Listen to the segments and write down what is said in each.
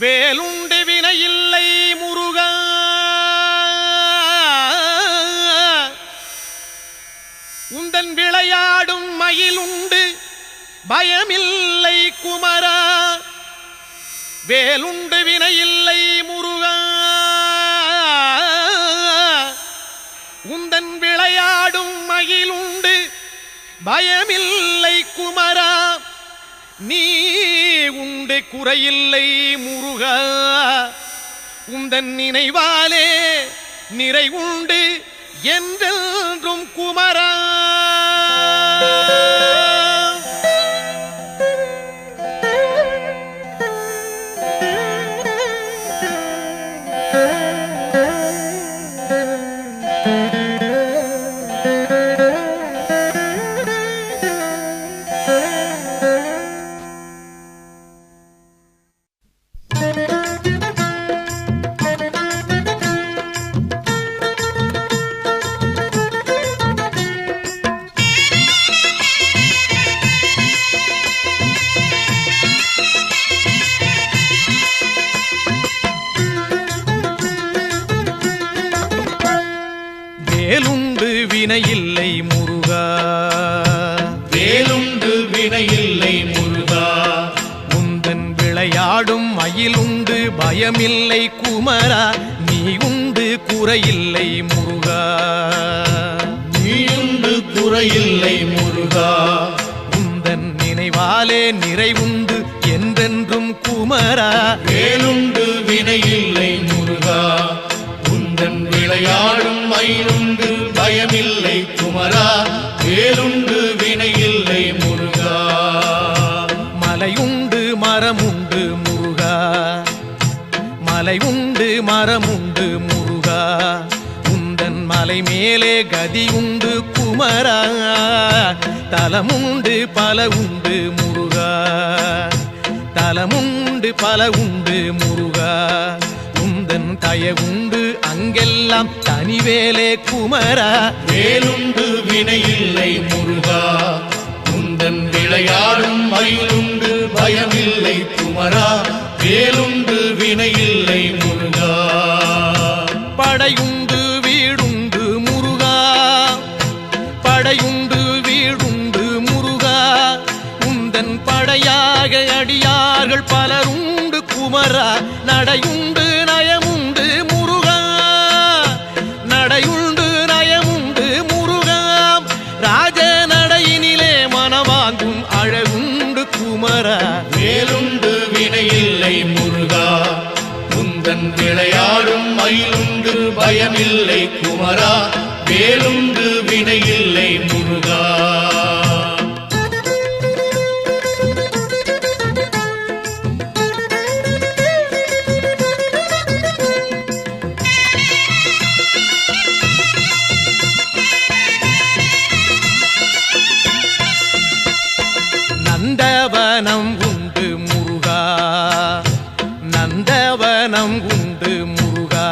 வேலுண்டு வினையில்லை முருகா, உந்தன் விளையாடும் மயிலுண்டு பயமில்லை குமரா. வேலுண்டு வினையில்லை முருகா, உந்தன் விளையாடும் மயிலுண்டு பயமில்லை குமரா. நீ உண்டு குறையில்லை முருகா, உந்தன் நினைவாலே நிறைவுண்டு என்றென்றும் குமரா. வேலுண்டு வினையில்லை முருகா, வேலுண்டு வினையில்லை முருகா, உந்தன் விளையாடும் மயிலுண்டு பயமில்லை குமரா. நீ உண்டு குறையில்லை முருகா, நீயுண்டு குறையில்லை முருகா, உந்தன் நினைவாலே நிறைவுண்டு என்றென்றும் குமரா. வேலுண்டு வினையில்லை முருகா, உந்தன் விளையாடும் மயிலுண்டு பயமில்லை குமரா. வேலுண்டு வினையில்லை முருகா, மலையுண்டு மரமுண்டு முருகா, மலையுண்டு மரமுண்டு முருகா, உந்தன் மலை மேலே கதியுண்டு குமரா. தலமுண்டு பல உண்டு முருகா, தலமுண்டு பல உண்டு முருகா, உந்தன் தயவுண்டு அங்கெல்லாம் தனிவேலே குமரா. வேலுண்டு வினையில்லை முருகா, உந்தன் விளையாடும் மயிலுண்டு பயமில்லை குமரா. வேலுண்டு வினையில்லை முருகா, படையுண்டு வீடுண்டு முருகா, படையுண்டு வீடுண்டு முருகா, உந்தன் படையாக அடியார்கள் பலருண்டு குமரா. நடையுண்டு நயமுண்டு முருகா, நடையுண்டு நயமுண்டு முருகா, ராஜ நடையினிலே மனவாங்கும் அழகுண்டு குமரா. வேலுண்டு வினையில்லை முருகா, உந்தன் விளையாடும் மயிலுண்டு பயமில்லை குமரா. வேலுண்டு வினையில்லை முருகா, நந்தவனம் உண்டு முருகா, நந்தவனம் உண்டு முருகா,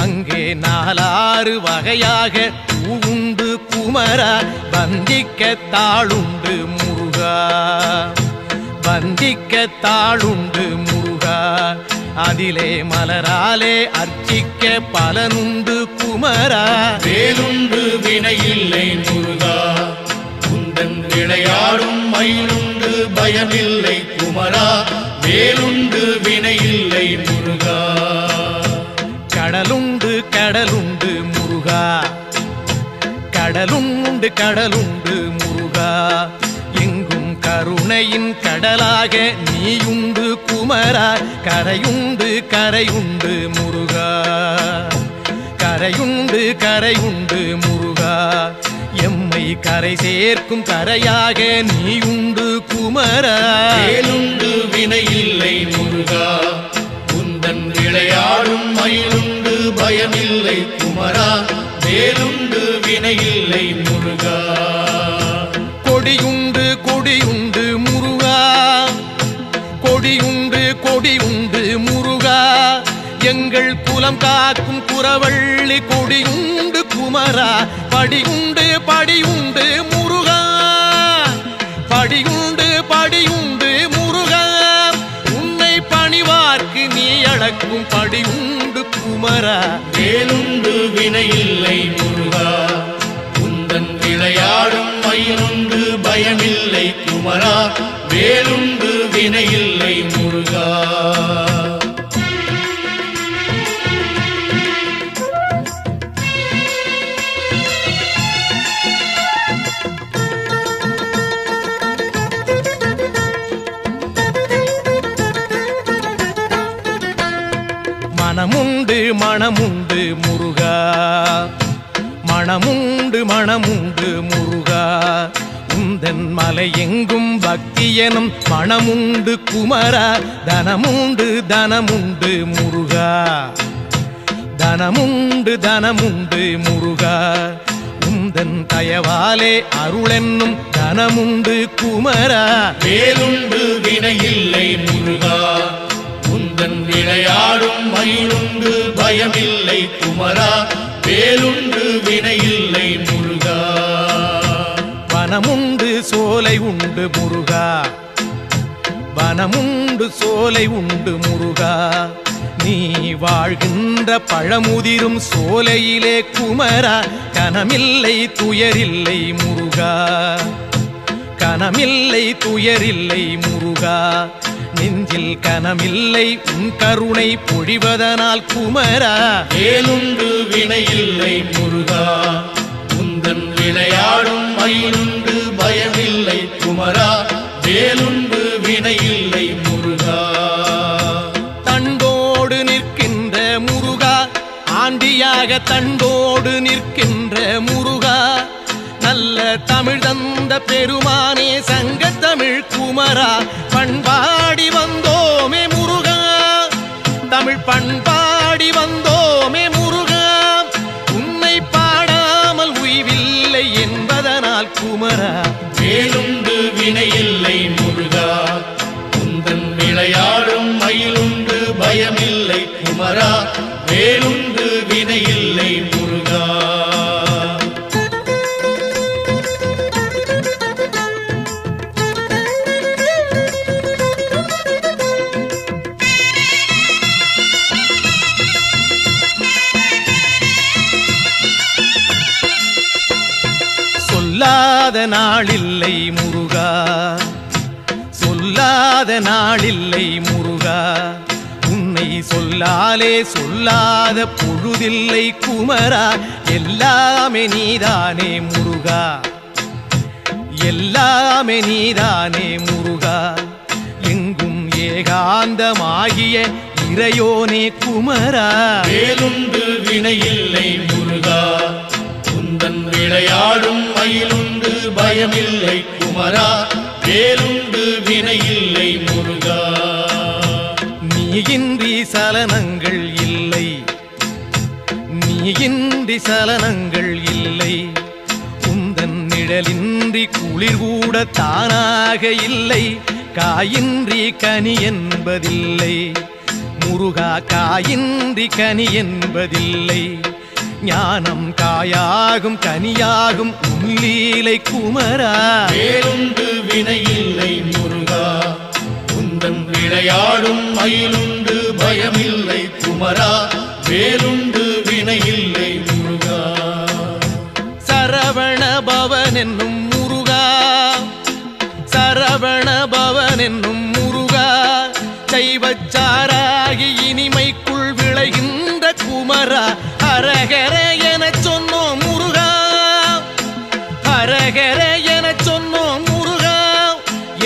அங்கே நாலாறு வகையாக பூவுண்டு குமரா. வந்திக்க தாளுண்டு முருகா, வந்திக்க தாளுண்டு முருகா, அதிலே மலராலே அர்ச்சிக்க பலனுண்டு குமரா. வேலுண்டு வினையில்லை முருகா, உந்தன் விளையாடும் மயிலுண்டு பயமில்லை குமரா. வேலுண்டு வினையில்லை முருகா, கடலுண்டு கடலுண்டு முருகா, கடலுண்டு கடலுண்டு முருகா, எங்கும் கருணையின் கடலாக நீயுண்டு குமரா. கரையுண்டு கரையுண்டு முருகா, கரையுண்டு கரையுண்டு முருகா, எம்மை கரை சேர்க்கும் கரையாக நீயுண்டு குமரா. வேலுண்டு வினையில்லை முருகா, உந்தன் விளையாடும் மயிலுண்டு பயமில்லை குமரா. வேலுண்டு வினையில்லை முருகா, கொடியுண்டு கொடியுண்டு முருகா, கொடியுண்டு கொடியுண்டு முருகா, எங்கள் குலம் காக்கும் குறவள்ளி கொடியுண்டு குமரா. படியுண்டு படியுண்டு முருகா, படியுண்டு படியுண்டு முருகா, உன்னை பணிவார்க்கு குமரா. வேலுண்டு வினையில்லை முருகா, உந்தன் விளையாடும் மயிலுண்டு பயமில்லை குமரா. வேலுண்டு வினையில்லை முருகா. மனமுண்டு மனமுண்டு முருகா, மனமுண்டு மனமுண்டு முருகா. உந்தன் மலை எங்கும் பக்தியனும் மனமுண்டு குமரா. தனமுண்டு தனமுண்டு முருகா, தனமுண்டு தனமுண்டு முருகா. உந்தன் தயவாலே அருளென்னும் தனமுண்டு குமரா. வேலுண்டு வினையில்லை முருகா, உந்தன் விளையாடும் மயிலுண்டு பயமில்லை குமரா. வேலுண்டு வினையில்லை முருகா. வனமுண்டு சோலை உண்டு முருகா, வனமுண்டு சோலை உண்டு முருகா. நீ வாழ்கின்ற பழமுதிரும் சோலையிலே குமரா. கனமில்லை துயரில்லை முருகா, கனமில்லை துயரில்லை முருகா. நெஞ்சில் கனமில்லை உன் கருணை பொழிவதனால் குமரா. வேலுண்டு வினையில்லை முருகா, உந்தன் விளையாடும் மயிலுண்டு பயமில்லை குமரா. வேலுண்டு வினையில்லை முருகா. தண்டோடு நிற்கின்ற முருகா, ஆண்டியாக தண்டோடு நிற்கின்ற முருகா. நல்ல தமிழ் தந்த பெருமானே சங்க தமிழ் குமரா. பண்பாடி வந்தோமே முருகா, தமிழ் பண்பாடி வந்தோமே முருகா. உன்னை பாடாமல் உய்வில்லை என்பதனால் குமரா. வேலுண்டு வினையில்லை முருகா, உந்தன் விளையாடும் மயிலுண்டு பயமில்லை குமரா. வேலுண்டு வினையில்லை முருகா. சொல்லாத நாளில்லை முருகா, சொல்லாத நாளில்லை முருகா. உன்னை சொல்லாலே சொல்லாத பொழுதில்லை குமரா. எல்லாமே நீதானே முருகா, எல்லாமே நீதானே முருகா. எங்கும் ஏகாந்தமாகிய இறையோனே குமரா. வேலுண்டு வினையில்லை முருகா, உந்தன் விளையாடும் மயிலுண்டு பயமில்லை குமரா. வேலுண்டு வினையில்லை முருகா. நீயின்றி சலனங்கள் இல்லை, நீயின்றி சலனங்கள் இல்லை. உந்தன் நிழலின்றி குளிர் கூட தானாக இல்லை. காயின்றி கனி என்பதில்லை முருகா, காயின்றி கனி என்பதில்லை. ஞானம் காயாகும் கனியாகும் உன்லீலை குமரா. வேலுண்டு வினையில்லை முருகா, உந்தன் விளையாடும் மயிலுண்டு பயமில்லை குமரா. வேலுண்டு வினையில்லை முருகா. சரவண பவன் என்னும் முருகா, சரவண பவன் என்னும் முருகா. சைவச்சாராகி இனிமைக்குள் விளைகின்ற குமரா. ஹரஹர எனச் சொன்னோம் முருகா, ஹரஹர எனச் சொன்னோம் முருகா.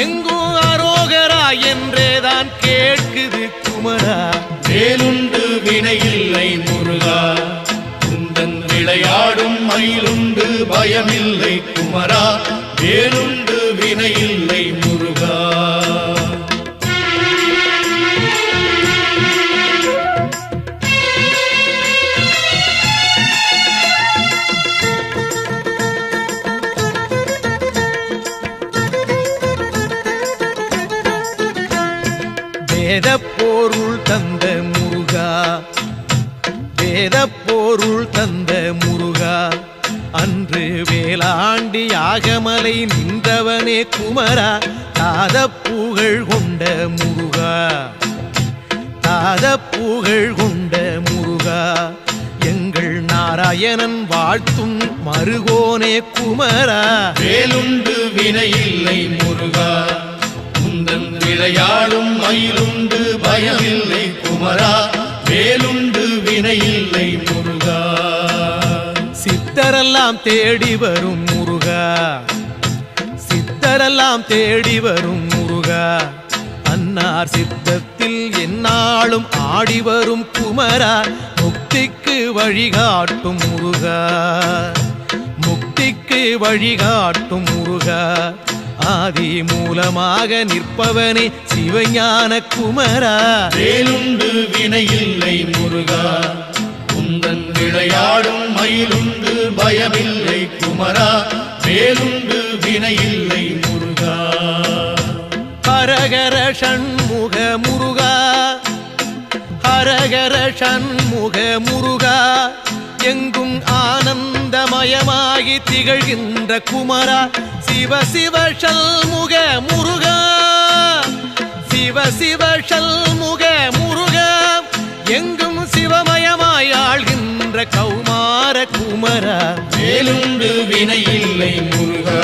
எங்கும் அரோகரா என்றேதான் கேட்குது குமரா. வேலுண்டு வினையில்லை முருகா, உந்தன் விளையாடும் மயிலுண்டு பயமில்லை குமரா. வேலுண்டு வினையில்லை முருகா. வேதப்பொருள் தந்த முருகா, வேதப்பொருள் தந்த முருகா. அன்று வேளாண்டி யாகமலை நின்றவனே குமரா. தாதப்புகழ் கொண்ட முருகா, தாதப்புகழ் கொண்ட முருகா. அயனன் வாழ்த்தும் மருகோனே குமரா வேலுண்டு வினையில்லை முருகா உந்தன் விளையாடும் மயிலுண்டு பயமில்லை குமரா வேலுண்டு வினையில்லை முருகா சித்தரெல்லாம் தேடி வரும் முருகா சித்தரெல்லாம் தேடி வரும் முருகா அன்னார் சித்தத்தில் எந்நாளும் ஆடி வரும் குமரா முக்திக்கு வழிகாட்டும் முருகா முக்திக்கு வழிகாட்டும் முருகா ஆதி மூலமாக நிற்பவனே சிவஞான குமரா வேலுண்டு வினையில்லை முருகா உந்தன் விளையாடும் மயிலுண்டு பயமில்லை குமரா வேலுண்டு வினையில்லை முருகா ஹரஹர ஷண்முக முருகா ஹரஹர ஷண்முக முருகா எங்கும் ஆனந்தமயமாகி திகழ்கின்ற குமரா சிவ சிவ ஷண்முக முருகா சிவ சிவ ஷண்முக முருகா எங்கும் சிவமயமாய் ஆள்கின்ற கௌமார குமரா வேலுண்டு வினையில்லை முருகா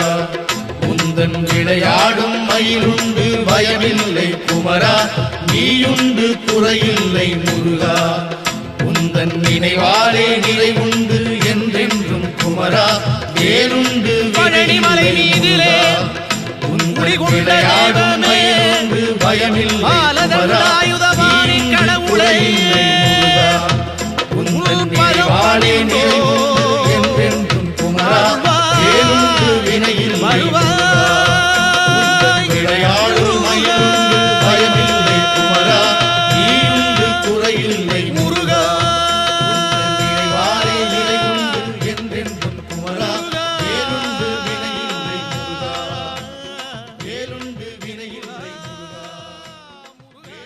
உந்தன் விளையாடும் மயிலுண்டு பயமில்லை குமரா நீயுண்டு குறையில்லை முருகா உந்தன் நினைவாலே நிறைவுண்டு என்றென்றும் குமரா வேலுண்டு பழனிமலை மீதிலே உந்தன் விளையாடும் மயிலுண்டு பயமில்லை குமரா நீயுண்டு குறையில்லை முருகா உந்தன் நினைவாலே நிறைவுண்டு என்றென்றும் குமரா வேலுண்டு வினையில்லை விளையாடும் மயிலுண்டு பயமில்லை குமரா நீயுண்டு குறையில்லை முருகா நினைவாலே நிறைவுண்டு என்றென்றும் குமரா வேலுண்டு வினையில்லை முருகா வேலுண்டு வினையில்லை முருகா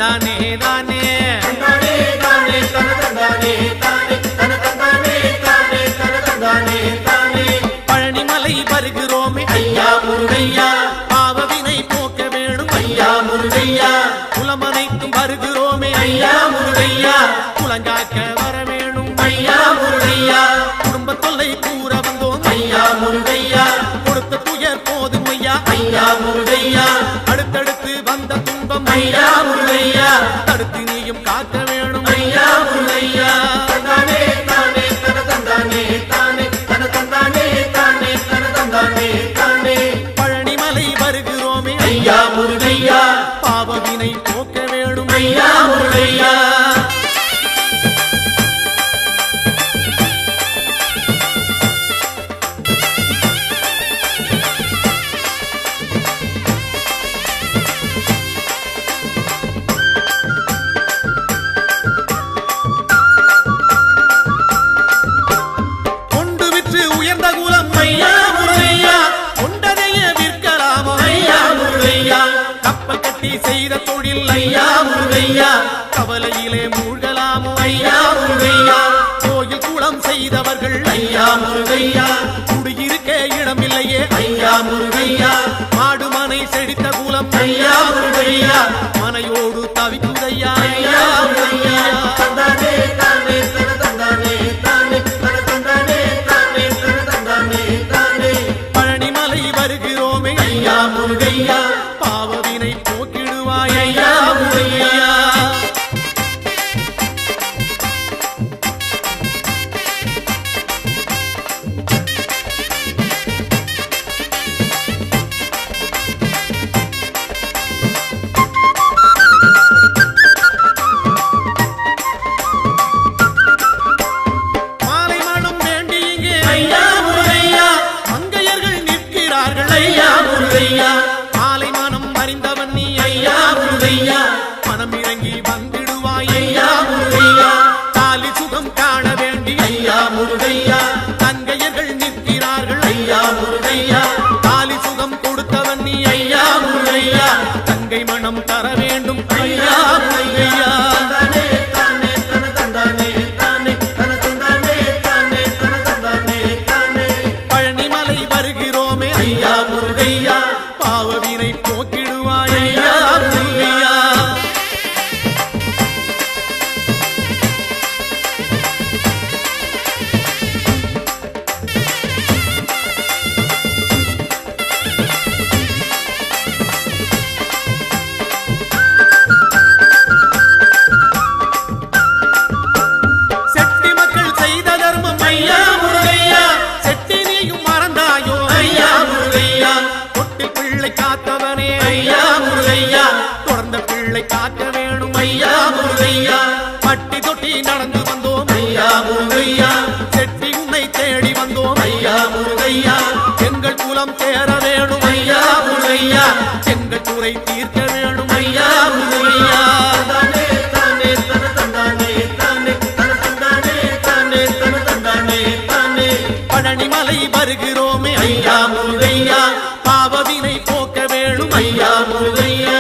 தந்தானே தானே தந்தானே தானே தன தந்தானே தானே தன தந்தானே தானே தன தந்தானே தானே பழனிமலை வருகிறோமே ஐயா முருகையா பாவவினை போக்க வேணும் ஐயா முருகையா குலமனைக்கும் வருகிறோமே ஐயா முருகையா குலங்காக்க வர வேணும் ஐயா முருகையா குடும்ப தொல்லை கூற வந்தோம் ஐயா முருகையா கொடுத்த துயர் போதும் ஐயா ஐயா முருகையா அடுத்தடுத்து வந்த துன்பம் ஐயா முருகையா தடுத்து நீயும் காக்க வேணும் ஐயா முருகையா தந்தானே தானே தன தந்தானே தானே தன தந்தானே தானே தன தந்தானே தானே பழனிமலை வருகிறோமே ஐயா முருகையா பாவவினை போக்க வேணும் ஐயா முருகையா கொண்டு விற்று உயர்ந்த குலம் ஐயா முருகையா கொண்டதைய விற்கலாமோ ஐயா முருகையா கப்பல் கட்டி செய்த தொழில் ஐயா முருகையா கவலையிலே மூழ்கலாமோ ஐயா முருகையா கோயில் குளம் செய்தவர்கள் ஐயா முருகையா குடியிருக்க இடமில்லையே ஐயா முருகையா மாடு மனை செழித்த குலம் ஐயா முருகையா மனையோடு தவிக்குதையா ஐயா முருகையா தந்தானே தானே தன தந்தானே தானே தன தந்தானே தானே தன தந்தானே தானே பழனிமலை வருகிறோமே ஐயா முருகையா பாவவினை போக்கிடுவாய் ஐயா முருகையா மாலை மனம் வேண்டி இங்கே ஐயா முருகையா மங்கையர்கள் நிற்கிறார்கள் ஐயா முருகையா மாலை மனம் அறிந்தவன் நீ ஐயா முருகையா மனம் இறங்கி வந்திடுவாய் ஐயா முருகையா தாலி சுகம் காண வேண்டி ஐயா முருகையா தங்கையர்கள் நிற்கிறார்கள் ஐயா முருகையா தாலி சுகம் கொடுத்தவன் நீ ஐயா முருகையா தங்கை மனம் தர வேண்டும் ஐயா முருகையா தந்தானே தானே தன தந்தானே தானே தன தந்தானே தானே தன தந்தானே தானே பழனிமலை வருகிறோமே ஐயா முருகையா பாவவினை போக்கிடுவாய் ஐயா முருகையா செட்டி மக்கள் செய்த தர்மம் ஐயா முருகையா செட்டி நீயும் மறந்தாயோ ஐயா முருகையா தொட்டி பிள்ளை காத்தவனே ஐயா முருகையா தொடர்ந்த பிள்ளை காக்க வேணும் ஐயா முருகையா பட்டி தொட்டி நடந்து வந்தோம் ஐயா முருகையா செட்டி உன்னை தேடி வந்தோம் ஐயா முருகையா எங்கள் குலம் தேர வேணும் ஐயா முருகையா எங்கள் குறை தீர்க்க வேணும் ஐயா முருகையா தந்தானே தானே தன தந்தானே தானே தன தந்தானே தானே தன தந்தானே தானே பழனிமலை வருகிறோமே ஐயா முருகையா பாவவினை போக்க வேணும் ஐயா முருகையா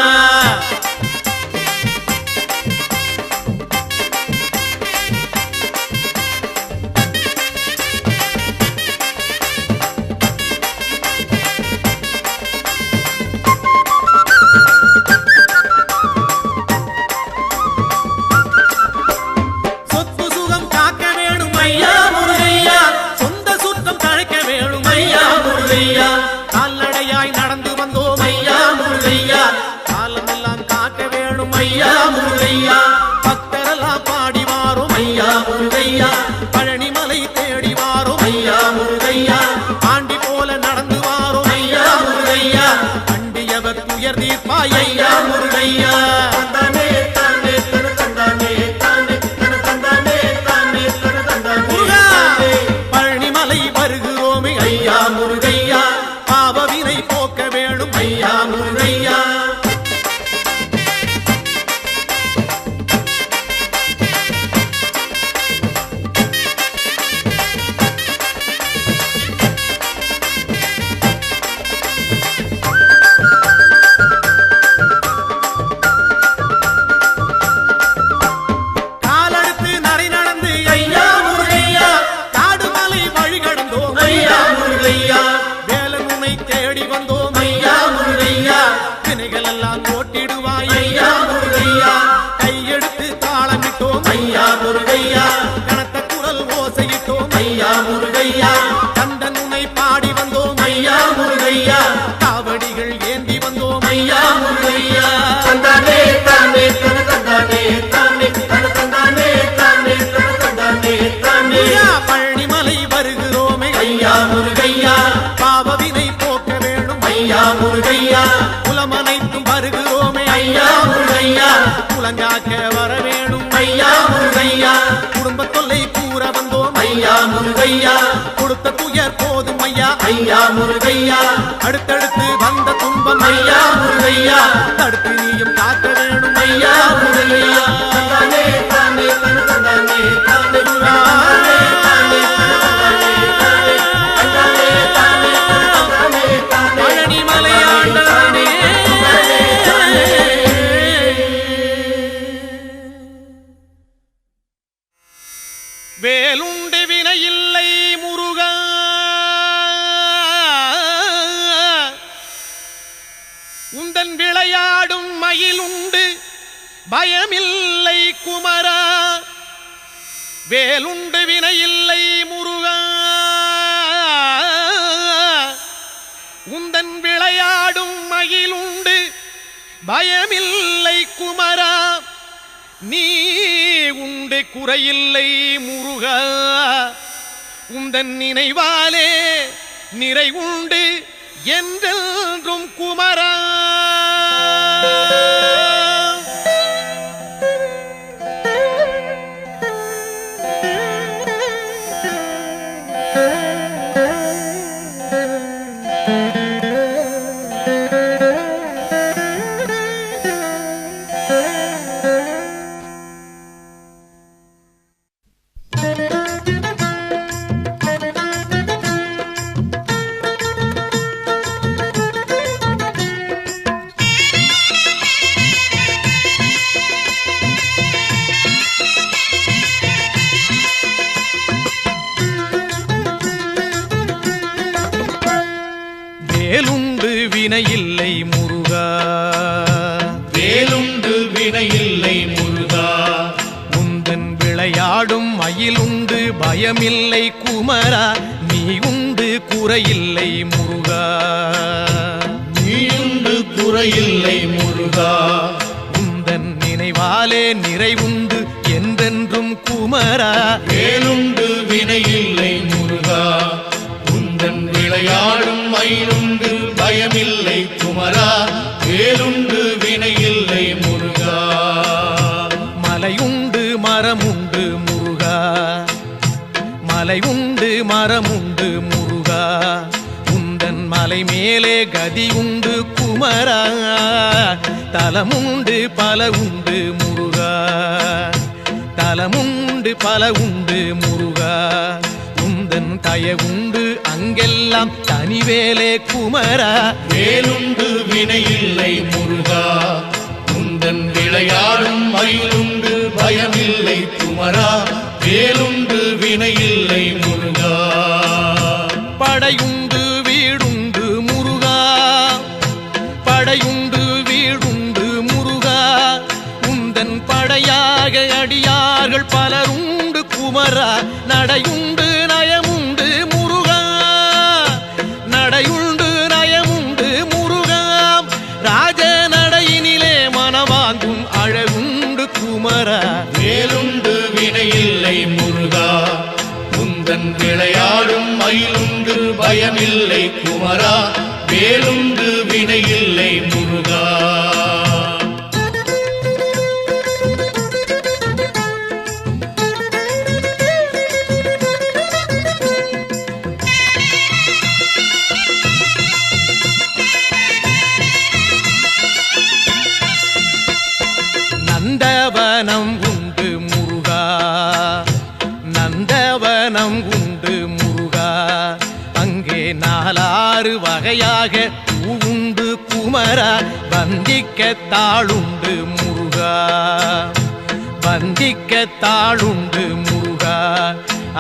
சொத்து சுகம் காக்க வேணும் ஐயா முருகையா சொந்த சுத்தம் தழைக்க வேணும் ஐயா முருகையா கால்நடையாய் நடந்து வந்தோம் ஐயா முருகையா காலமெல்லாம் காக்க வேணும் ஐயா முருகையா பக்தரெல்லாம் பாடி வாரோம் ஐயா முருகையா பழனிமலை தேடி வாரோம் ஐயா முருகையா ஆண்டி போல நடந்து வாரோம் ஐயா முருகையா அண்டியவர் துயர் தீர்ப்பாய் ஐயா முருகையா தந்தானே தானே தன தந்தானே தானே தன தந்தானே தானே தன தந்தானே முருகா! தானே பழனிமலை வருகிறோமே ஐயா முருகையா பாவவினை போக்க வேணும் ஐயா முருகையா வினைகள் எல்லாம் ஓட்டிடுவாய் ஐயா முருகையா கையெடுத்து தாளமிட்டோம் ஐயா முருகையா கனத்த குரல் ஓசையிட்டோம் ஐயா முருகையா கந்தன் உன்னை பாடி வந்தோம் ஐயா முருகையா காவடிகள் ஏந்தி வந்தோம் ஐயா முருகையா தந்தானே தானே தன தந்தானே தானே தன தந்தானே தானே தன தந்தானே தானே ஐயா பழனிமலை வருகிறோமே ஐயா முருகையா பாவவினை போக்க வேணும் ஐயா முருகையா குலமனைத்தும் வருகிறோமே ஐயா முருகையா குலங்காக்க வர வேணும் ஐயா முருகையா குடும்ப தொல்லை கூற வந்தோம் ஐயா முருகையா கொடுத்த துயர் போதும் ஐயா ஐயா முருகையா அடுத்தடுத்து வந்த துன்பம் ஐயா முருகையா தடுத்து நீயும் காக்க வேணும் ஐயா முருகையா தந்தானே தானே தன தந்தானே தானே தானே தானே தானே தந்தானே தானே தானே தானே பழனிமலை ஆண்டவனே வேலுண்டு வினையில்லை முருகா உந்தன் விளையாடும் மயிலுண்டு பயமில்லை குமரா வேலுண்டு வினையில்லை முருகா உந்தன் விளையாடும் மயிலுண்டு பயமில்லை குமரா நீ உண்டு குறையில்லை முருகா உந்தன் நினைவாலே நிறை உண்டு என்றென்றும் குமரா வேலுண்டு வினையில்லை முருகா வேலுண்டு வினையில்லை முருகா உந்தன் விளையாடும் மயிலுண்டு பயமில்லை குமரா நீ உண்டு குறையில்லை முருகா நீயுண்டு குறையில்லை முருகா உந்தன் நினைவாலே நிறைவுண்டு என்றென்றும் குமரா வேலுண்டு வினையில்லை முருகா உந்தன் விளையாடும் மயிலுண்டு பயமில்லை குமரா வேலுண்டு வினையில்லை முருகா மலையுண்டு மரமுண்டு முருகா மலையுண்டு மரமுண்டு முருகா உந்தன் மலை மேலே கதி உண்டு குமரா தலமுண்டு பல உண்டு முருகா தலமுண்டு பல உண்டு முருகா உந்தன் தயவுண்டு அங்கெல்லாம் தனிவேலே குமரா வேலுண்டு வினையில்லை முருகா உந்தன் விளையாடும் மயிலுண்டு பயமில்லை குமரா வேலுண்டு வினையில்லை முருகா படையுண்டு வீடுண்டு முருகா படையுண்டு வீடுண்டு முருகா உந்தன் படையாக அடியார்கள் பலருண்டு குமரா நடையுண்டு நயமுண்டு முருகா நடையுண்டு நயமுண்டு முருகா ராஜ நடையினிலே மனவாங்கும் அழகுண்டு குமரா வேலுண்டு வினையில்லை முருகா உந்தன் விளையாடும் மயிலுண்டு பயமில்லை குமரா வேலுண்டு வினையில்லை முருகா நந்தவனம் உண்டு முருகா நந்தவனம் உண்டு முருகா அங்கே நாலாறு வகையாக பூவுண்டு குமரா வந்திக்க தாளுண்டு முருகா வந்திக்க தாளுண்டு முருகா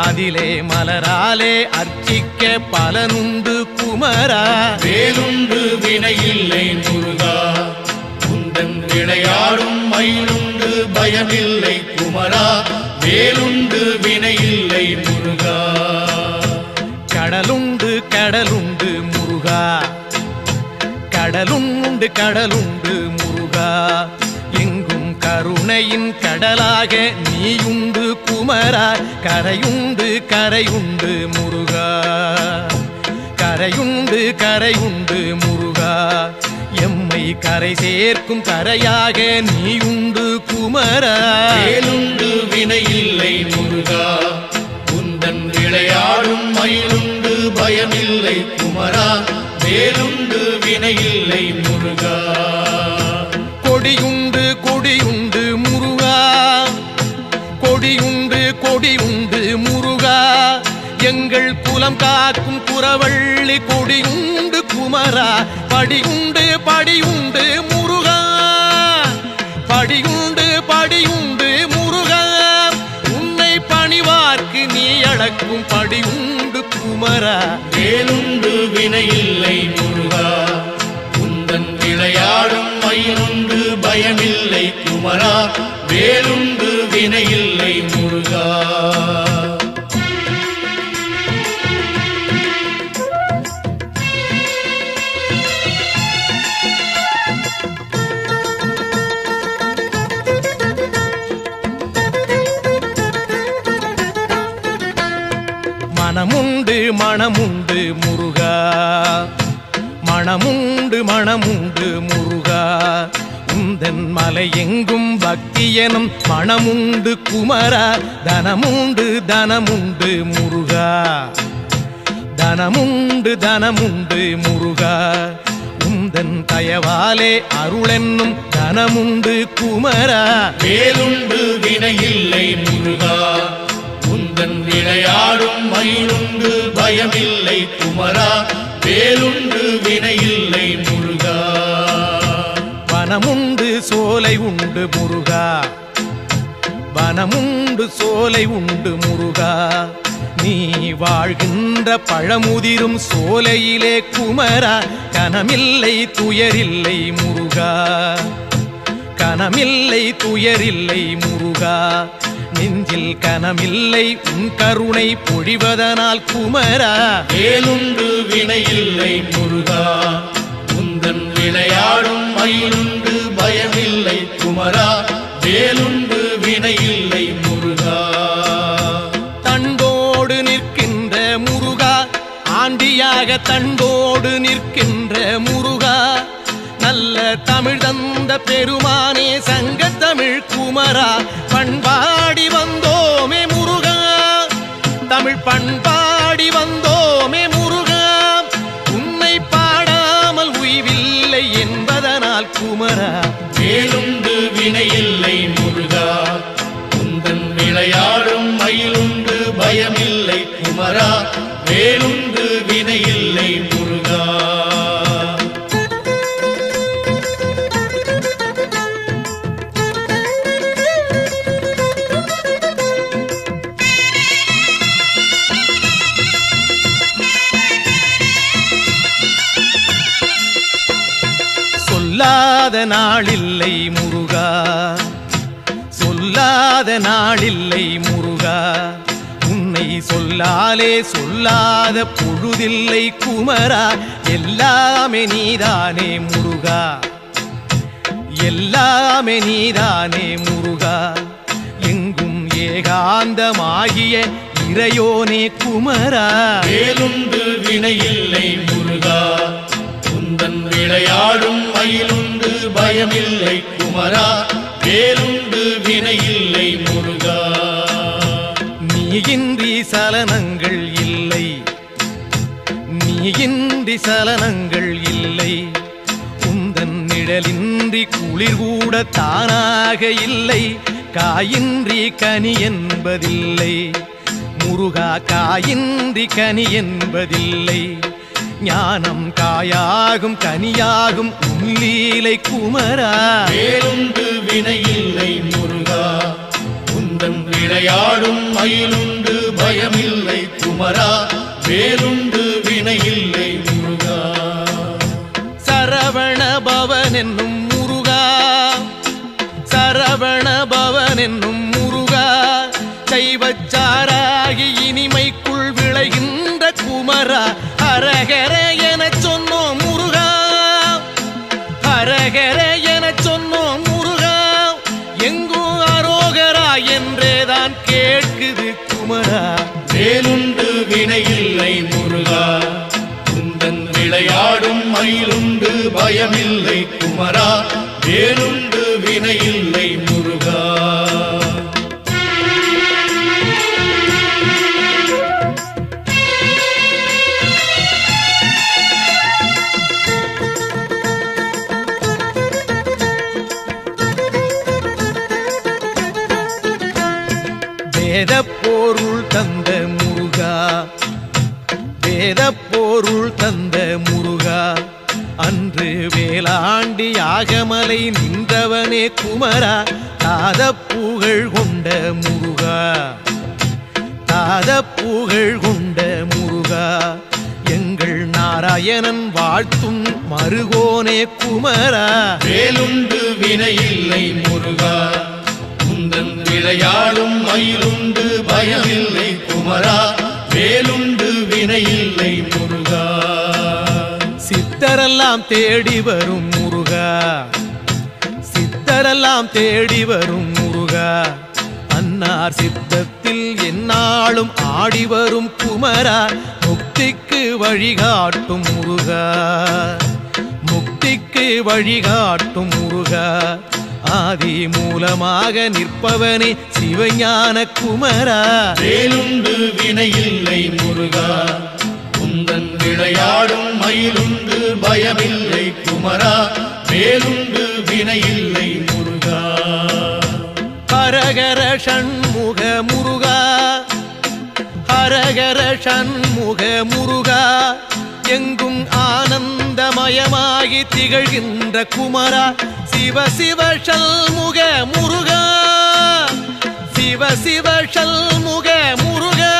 அதிலே மலராலே அர்ச்சிக்க பலனுண்டு குமரா வேலுண்டு வினையில்லை முருகா மயிலுண்டு பயமில்லை குமரா, வேலுண்டு வினையில்லை முருகா. கடலுண்டு கடலுண்டு முருகா, கடலுண்டு கடலுண்டு முருகா, எங்கும் கருணையின் கடலாக நீயுண்டு குமரா. கரையுண்டு கரையுண்டு முருகா, கரையுண்டு கரையுண்டு முருகா, எம்மை கரை சேர்க்கும் கரையாக நீயுண்டு குமரா. வேலுண்டு வினையில்லை முருகா, உந்தன் விளையாடும் மயிலுண்டு பயமில்லை குமரா, வேலுண்டு வினையில்லை முருகா. கொடியுண்டு கொடியுண்டு முருகா, கொடியுண்டு கொடியுண்டு முருகா, எங்கள் குலம் காக்கும் குறவள்ளி கொடியுண்டு குமரா. படியுண்டு படியுண்டு முருகா, படியுண்டு படியுண்டு முருகா, உன்னை பணிவார்க்கு நீ அளக்கும் படியுண்டு குமரா. வேலுண்டு வினையில்லை முருகா, உந்தன் விளையாடும் மயிலுண்டு பயமில்லை குமரா, வேலுண்டு வினையில்லை முருகா. மனமுண்டு மனமுண்டு முருகா, மனமுண்டு மனமுண்டு முருகா, உந்தன் மலை எங்கும் பக்தி எனும் மனமுண்டு குமரா. தனமுண்டு தனமுண்டு முருகா, தனமுண்டு தனமுண்டு முருகா, உந்தன் தயவாலே அருளென்னும் தனமுண்டு குமரா. வேலுண்டு வினையில்லை முருகா, உந்தன் விளையாடும் மயிலுண்டு பயமில்லை குமரா, வேலுண்டு வினையில்லை முருகா. வனமுண்டு சோலை உண்டு முருகா, வனமுண்டு சோலை உண்டு முருகா, நீ வாழ்கின்ற பழமுதிரும் சோலையிலே குமரா. கனமில்லை துயரில்லை முருகா, கனமில்லை துயரில்லை முருகா, நெஞ்சில் கனமில்லை உன் கருணை பொழிவதனால் குமரா. வேலுண்டு வினையில்லை முருகா, உந்தன் விளையாடும் மயிலுண்டு பயமில்லை குமரா, வேலுண்டு வினையில்லை முருகா. தண்டோடு நிற்கின்ற முருகா, ஆண்டியாக தண்டோடு நிற்கின்ற முருகா, நல்ல தமிழ் தந்த பெருமானே சங்க தமிழ் குமரா. பண்பாடி வந்தோமே முருகா, தமிழ் பண்பாடி வந்தோமே முருகா, உன்னை பாடாமல் உய்வில்லை என்பதனால் குமரா. வேலுண்டு வினையில்லை முருகா, உந்தன் விளையாடும் மயிலுண்டு பயமில்லை குமரா, வேலுண்டு வினையில்லை முருகா. சொல்லாத நாளில்லை முருகா, சொல்லாத நாளில்லை முருகா, உன்னை சொல்லாலே சொல்லாத பொழுதில்லை குமரா. எல்லாமே நீதானே முருகா, எல்லாமே நீதானே முருகா, எங்கும் ஏகாந்தமாகிய இறையோனே குமரா. வேலுண்டு வினையில்லை முருகா, உந்தன் விளையாடும் மயிலுண்டு பயமில்லை குமரா, வேலுண்டு வினையில்லை முருகா. நீயின்றி சலனங்கள் இல்லை, நீயின்றி சலனங்கள் இல்லை, உந்தன் நிழலின்றி குளிர் கூட தானாக இல்லை. காயின்றி கனி என்பதில்லை முருகா, காயின்றி கனி என்பதில்லை. ஞானம் காயாகும் கனியாகும் உள்ளீலை குமரா. வேலுண்டு வினையில்லை முருகா, உந்தன் விளையாடும் மயிலுண்டு பயமில்லை குமரா, வேலுண்டு வினையில்லை முருகா. சரவண பவன் என்னும் முருகா, சரவண பவன் என்னும் முருகா சைவச்சாராகி இனிமைக்குள் விளைகின்ற குமரா ஹரஹர எனச் சொன்னோம் முருகா ஹரஹர எனச் சொன்னோம் முருகா எங்கும் அரோகரா என்றேதான் கேட்குது குமரா வேலுண்டு வினையில்லை முருகா உந்தன் விளையாடும் மயிலுண்டு பயமில்லை குமரா வேலுண்டு வினையில்லை முருகா வேதப்பொருள் தந்த முருகா வேதப்பொருள் தந்த முருகா அன்று வேளாண்டி யாகமலை நின்றவனே குமரா தாதப்புகழ் கொண்ட முருகா தாதப்புகழ் கொண்ட முருகா எங்கள் நாராயணன் வாழ்த்தும் மருகோனே குமரா வேலுண்டு வினையில்லை முருகா உந்தன் விளையாடும் மயிலுண்டு பயமில்லை குமரா வேலுண்டு வினையில்லை முருகா சித்தரெல்லாம் தேடி வரும் முருகா சித்தரெல்லாம் தேடி வரும் முருகா அன்னார் சித்தத்தில் எந்நாளும் ஆடி வரும் குமரா முக்திக்கு வழிகாட்டும் முருகா முக்திக்கு வழிகாட்டும் முருகா ஆதி மூலமாக நிற்பவனே சிவஞான குமரா வேலுண்டு வினையில்லை முருகா உந்தன் விளையாடும் மயிலுண்டு பயமில்லை குமரா வேலுண்டு வினையில்லை முருகா ஹரஹர ஷண்முக முருகா ஹரஹர ஷண்முக முருகா எங்கும் ஆனந்தமயமாகி திகழ்கின்ற குமரா சிவ சிவ ஷண்முக முருகா சிவ சிவ ஷண்முக முருகா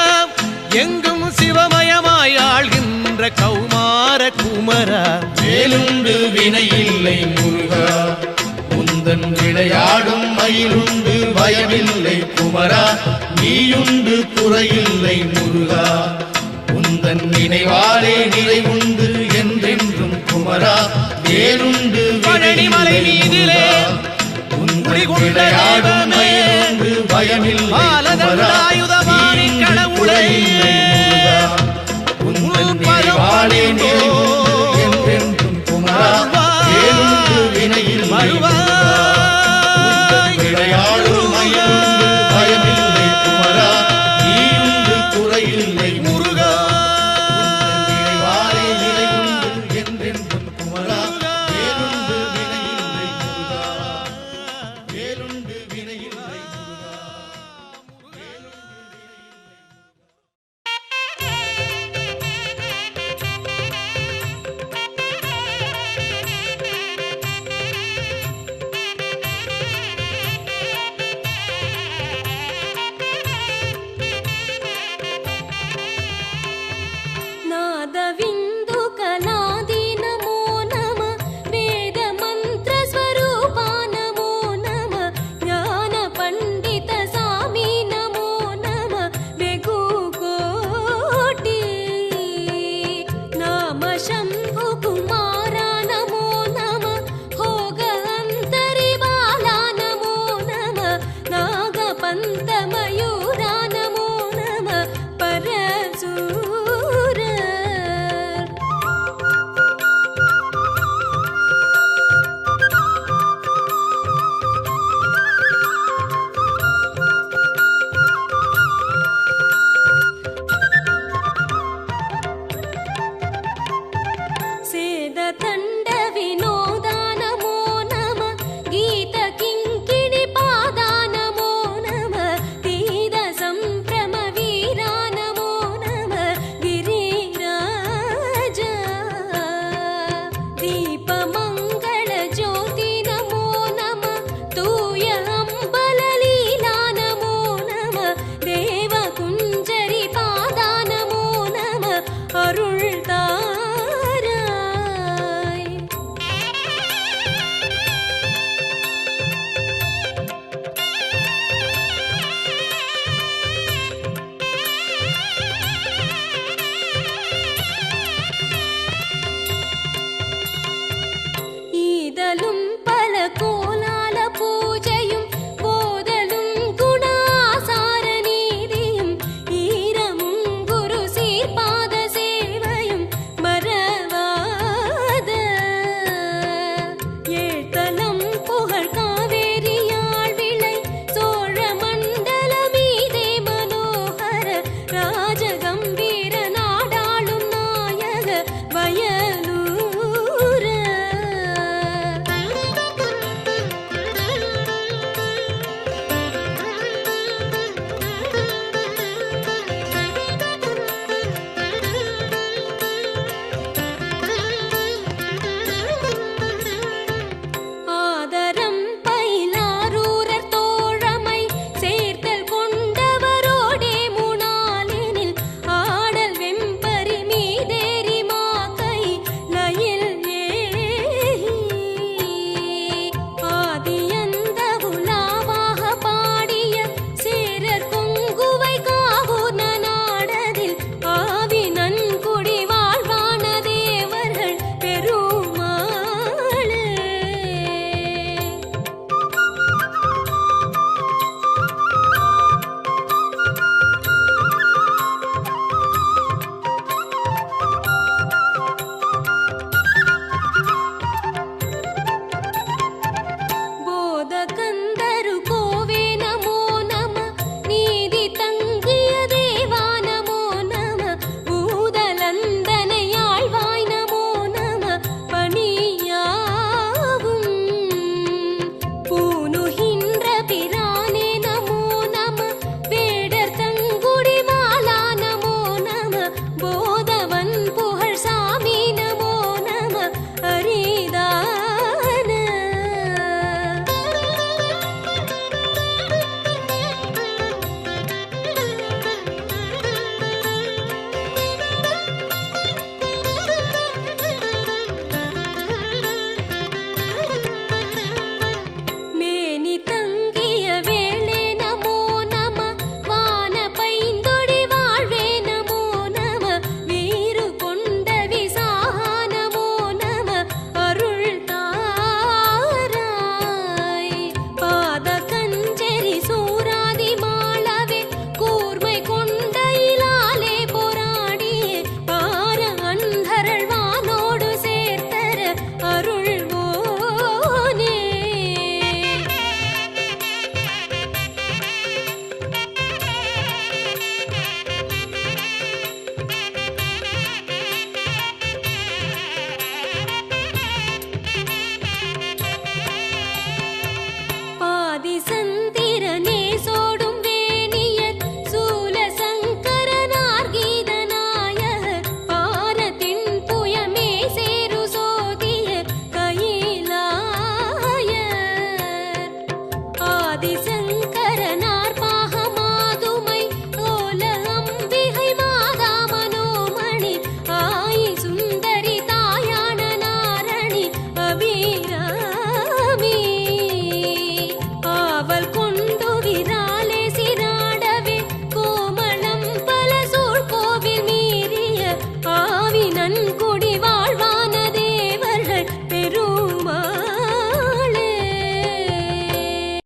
எங்கும் சிவமயமாய் ஆள்கின்ற கௌமார குமரா வேலுண்டு வினையில்லை முருகா உந்தன் விளையாடும் மயிலுண்டு பயமில்லை குமரா நீயுண்டு குறையில்லை முருகா உந்தன் நினைவாலே நிறைவுண்டு என்றென்றும் குமரா வேலுண்டு பழனிமலை மீதிலே உந்தன் விளையாடும் மயிலுண்டு பயமில்லை குமரா நீயுண்டு குறையில்லை முருகா உந்தன் நினைவாலே நிறைவுண்டு என்றென்றும் குமரா வேலுண்டு வினையில்லை